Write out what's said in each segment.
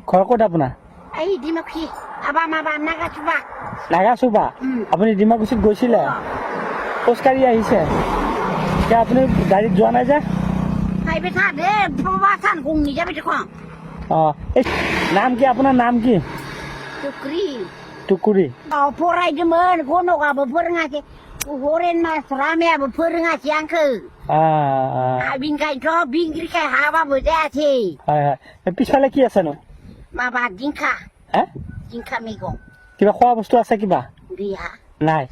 ঘৰ ক'ত আপোনাৰ? এই ডিমাকুচি আবাম নাগাচুবা। নাগাচুবা? আপুনি ডিমাকুচিত গৈছিলে? খোজকাঢ়ি আহিছে? এতিয়া আপুনি গাড়ীত যোৱা নাই যে? ফাইবে থা দে প্রবাসান গংনি যাবে তো কোন। এই নাম কি আপনার? নাম কি? টুকরি। টুকুরি। फरायदोंमोन गनगाबो फोरोङाखै हरेन मास्टाराबो फोरोङासै आंखो बिनिखायनोथ' बिंग्रिखाय हाबाबो जायासै পিছফালে কি আছে নো? माबा जिंखा जिंखा मैगं কিবা খোৱা বস্তু আছে কিবা? गैया নাই।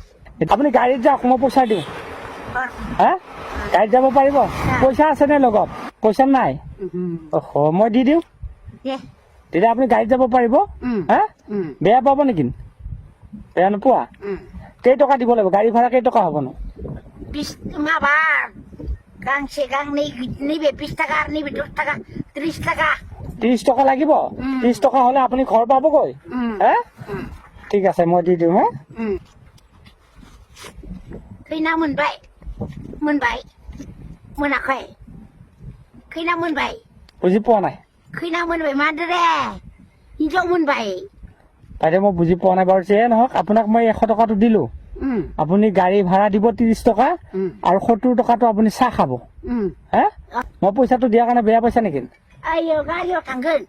আপুনি গাড়ীত যাওক, মই পইচা দিওঁ। গাড়ীত যাব পাৰিব? পইচা আছে নে লগত? পইচা নাই? মই দি দিওঁ, তেতিয়া আপুনি গাড়ীত যাব পাৰিব। বেয়া পাব নেকি? বেয়া নোপোৱা? কেইটকা দিব লাগিব? গাড়ী ভাড়া কেইটকা হ'ব নো? माबा गांसे गांनै नैबे 20 টাকা আর नैबे 10 টাকা 30 টাকা। 30 টকা লাগিব? 30 টকা হলে আপুনি ঘৰ পাবগৈ? ঠিক আছে, মই দি দিওঁ। खैना मोनबाय मोनबाय मोनाखै? खैना मोनबाय? বুজি পোৱা নাই। खैना मोनबाय मादो रे हिनजाव मोनबाय? বাইদেউ মই বুজি পোৱা নাই বাৰু। যিয়ে নহওক, আপোনাক মই 100 টকাটো দিলো। আপুনি গাড়ী ভাড়া দিব 30 টকা আৰু 70 টকাটো আপুনি চাহ খাব। মই পইচাটো দিয়াৰ কাৰণে বেয়া পাইছা নেকি? आयो गारियाव थांगोन